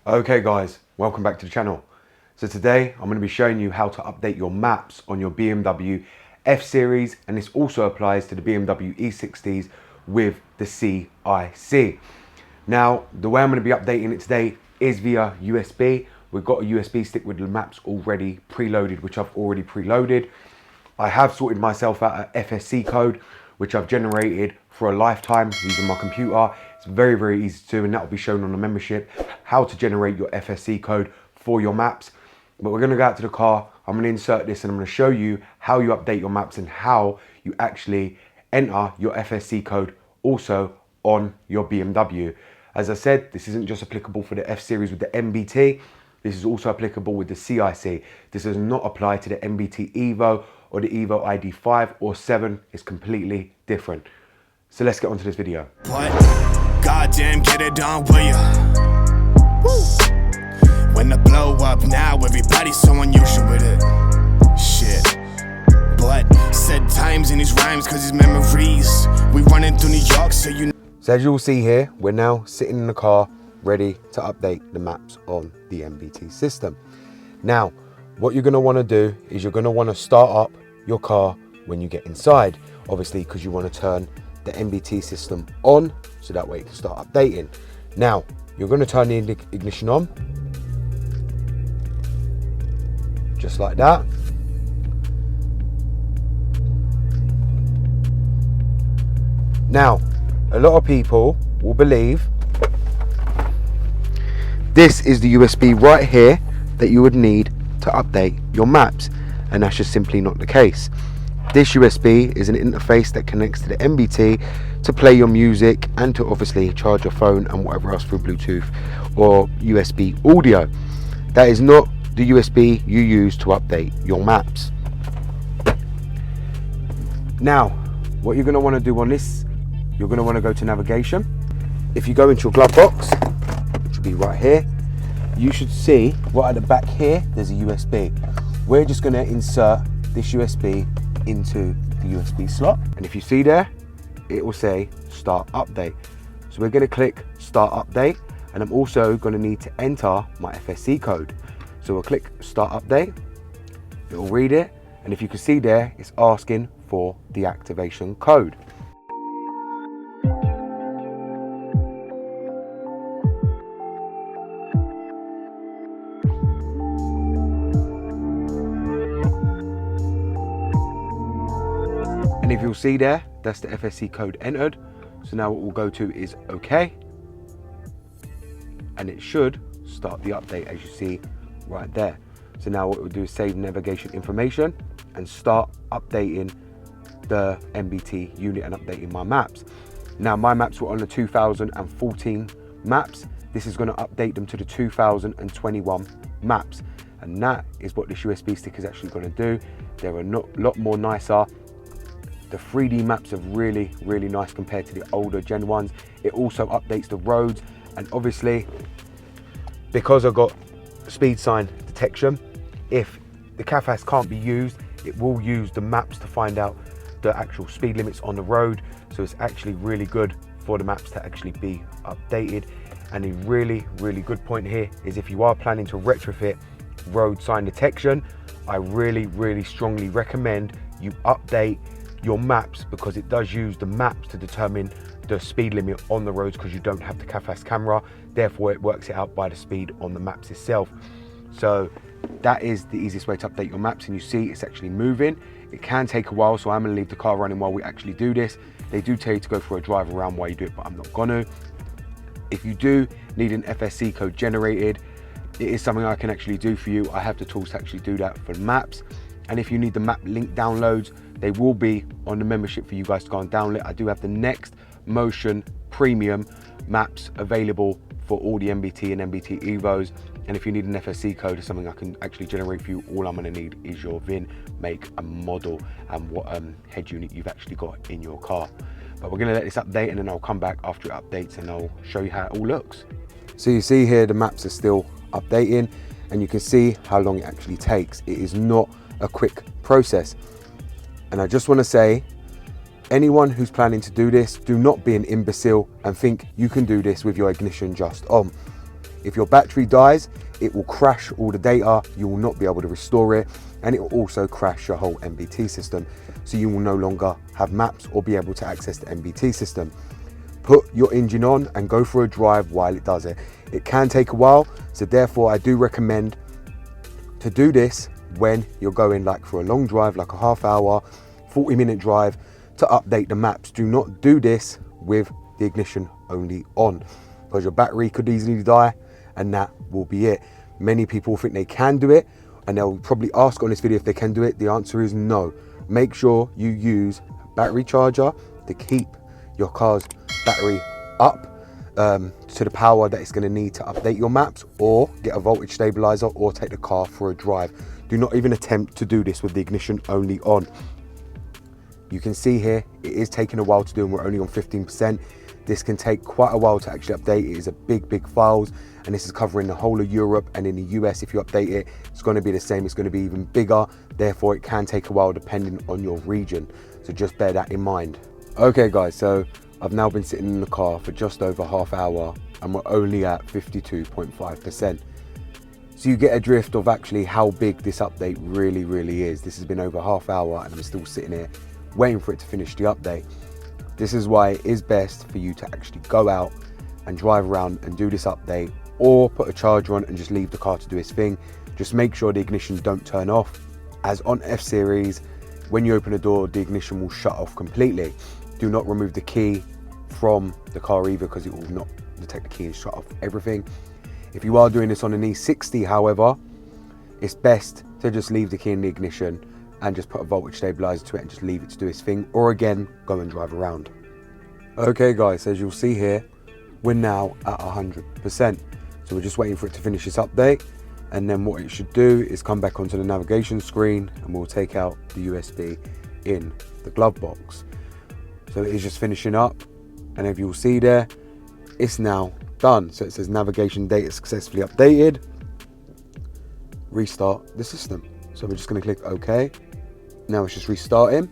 Okay guys, welcome back to the channel. So today I'm going to be showing you how to update your maps on your BMW F Series, and this also applies to the BMW E60s with the CIC. Now the way I'm going to be updating it today is via USB. We've got a USB stick with the maps already preloaded, which I've already preloaded. I have sorted myself out an FSC code which I've generated for a lifetime using my computer. It's very, very easy to do, and that will be shown on the membership, how to generate your FSC code for your maps. But we're gonna go out to the car, I'm gonna insert this, and I'm gonna show you how you update your maps and how you actually enter your FSC code also on your BMW. As I said, this isn't just applicable for the F Series with the NBT, this is also applicable with the CIC. This does not apply to the NBT Evo or the Evo ID5 or 7, is completely different. So let's get onto this video. What? Goddamn, get it done, will ya? Woo. When the blow up now, everybody's so unusual with it. Shit. But said times in these rhymes, cause his memories. We running through New York, so you know. So as you'll see here, we're now sitting in the car, ready to update the maps on the NBT system. Now, what you're gonna wanna do is you're gonna wanna start up your car when you get inside, obviously, because you wanna turn the NBT system on, so that way it can start updating. Now, you're gonna turn the ignition on, just like that. Now, a lot of people will believe this is the USB right here that you would need to update your maps, and that's just simply not the case. This USB is an interface that connects to the NBT to play your music and to obviously charge your phone and whatever else through Bluetooth or USB audio. That is not the USB you use to update your maps. Now, what you're going to want to do on this, you're going to want to go to navigation. If you go into your glove box, which will be right here, you should see right at the back here there's a USB. We're just going to insert this USB into the USB slot, and if you see there, it will say start update. So we're going to click start update, and I'm also going to need to enter my FSC code. So we'll click start update, it will read it, and if you can see there, it's asking for the activation code. And if you'll see there, that's the FSC code entered. So now what we'll go to is OK. And it should start the update, as you see right there. So now what we'll do is save navigation information and start updating the NBT unit and updating my maps. Now my maps were on the 2014 maps. This is going to update them to the 2021 maps. And that is what this USB stick is actually going to do. They're a lot more nicer. The 3D maps are really, really nice compared to the older Gen 1s. It also updates the roads, and obviously, because I've got speed sign detection, if the CAFAS can't be used, it will use the maps to find out the actual speed limits on the road. So it's actually really good for the maps to actually be updated. And a really, really good point here is if you are planning to retrofit road sign detection, I really, really strongly recommend you update your maps, because it does use the maps to determine the speed limit on the roads, because you don't have the CAFAS camera, therefore it works it out by the speed on the maps itself. So that is the easiest way to update your maps, and you see it's actually moving. It can take a while, so I'm going to leave the car running while we actually do this. They do tell you to go for a drive around while you do it, but I'm not gonna. If you do need an FSC code generated, it is something I can actually do for you. I have the tools to actually do that for maps. And if you need the map link downloads, they will be on the membership for you guys to go and download. I do have the Next Motion Premium maps available for all the NBT and NBT Evos. And if you need an FSC code or something I can actually generate for you, all I'm going to need is your VIN, make and model, and what head unit you've actually got in your car. But we're going to let this update, and then I'll come back after it updates and I'll show you how it all looks. So you see here the maps are still updating, and you can see how long it actually takes. It is not a quick process. And I just want to say, anyone who's planning to do this, do not be an imbecile and think you can do this with your ignition just on. If your battery dies, it will crash all the data, you will not be able to restore it, and it will also crash your whole NBT system. So you will no longer have maps or be able to access the NBT system. Put your engine on and go for a drive while it does it. It can take a while, so therefore I do recommend to do this when you're going like for a long drive, like a half hour, 40-minute drive, to update the maps. Do not do this with the ignition only on, because your battery could easily die and that will be it. Many people think they can do it, and they'll probably ask on this video if they can do it. The answer is no. Make sure you use a battery charger to keep your car's battery up to the power that it's going to need to update your maps, or get a voltage stabilizer, or take the car for a drive. Do not even attempt to do this with the ignition only on. You can see here it is taking a while to do, and we're only on 15%. This can take quite a while to actually update. It is a big files, and this is covering the whole of Europe, and in the US if you update it, it's going to be the same. It's going to be even bigger, therefore it can take a while depending on your region, so just bear that in mind. Okay guys, so I've now been sitting in the car for just over half hour and we're only at 52.5%. So you get a drift of actually how big this update really is. This has been over half hour and I'm still sitting here waiting for it to finish the update. This is why it is best for you to actually go out and drive around and do this update, or put a charger on and just leave the car to do its thing. Just make sure the ignition don't turn off, as on F series, when you open the door, the ignition will shut off completely. Do not remove the key from the car either, because it will not detect the key and shut off everything. If you are doing this on an E60, however, it's best to just leave the key in the ignition and just put a voltage stabilizer to it and just leave it to do its thing, or again, go and drive around. Okay guys, as you'll see here, we're now at 100%. So we're just waiting for it to finish this update, and then what it should do is come back onto the navigation screen and we'll take out the USB in the glove box. So it is just finishing up, and if you'll see there, it's now done. So it says navigation data successfully updated, restart the system. So we're just going to click OK. Now it's just restarting.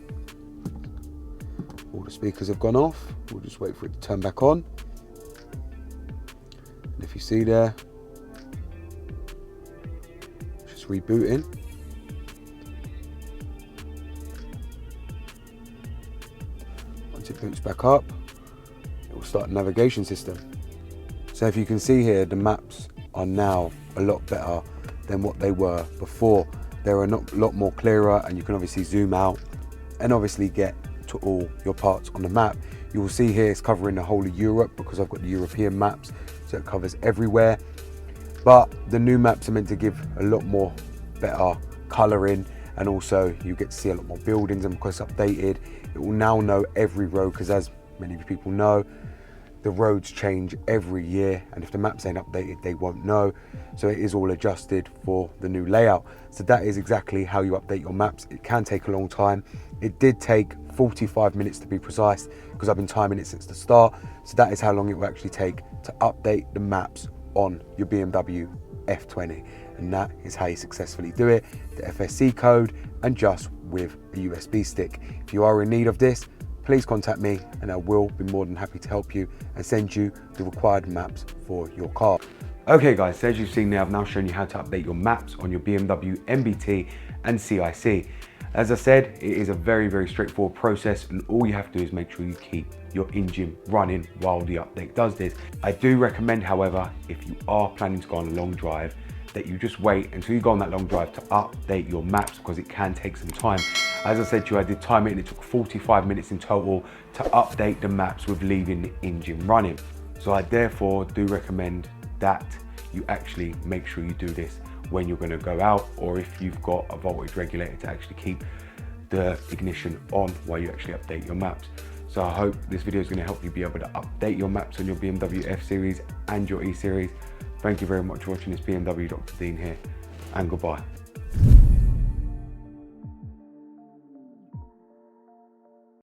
All the speakers have gone off. We'll just wait for it to turn back on. And if you see there, just rebooting. Once it boots back up, it will start the navigation system. So if you can see here, the maps are now a lot better than what they were before. They're a lot more clearer, and you can obviously zoom out and obviously get to all your parts on the map. You will see here it's covering the whole of Europe, because I've got the European maps, so it covers everywhere. But the new maps are meant to give a lot more better colouring, and also you get to see a lot more buildings, and because it's updated, it will now know every road, because as many people know, the roads change every year, and if the maps ain't updated, they won't know. So it is all adjusted for the new layout. So that is exactly how you update your maps. It can take a long time. It did take 45 minutes to be precise, because I've been timing it since the start. So that is how long it will actually take to update the maps on your BMW F20. And that is how you successfully do it. The FSC code, and just with a USB stick. If you are in need of this, please contact me and I will be more than happy to help you and send you the required maps for your car. Okay guys, so as you've seen there, I've now shown you how to update your maps on your BMW NBT and CIC. As I said, it is a very straightforward process, and all you have to do is make sure you keep your engine running while the update does this. I do recommend, however, if you are planning to go on a long drive, that you just wait until you go on that long drive to update your maps, because it can take some time. As I said to you, I did time it and it took 45 minutes in total to update the maps with leaving the engine running. So I therefore do recommend that you actually make sure you do this when you're going to go out, or if you've got a voltage regulator to actually keep the ignition on while you actually update your maps. So I hope this video is going to help you be able to update your maps on your BMW F Series and your E Series. Thank you very much for watching. This BMW Dr. Dean here, and goodbye.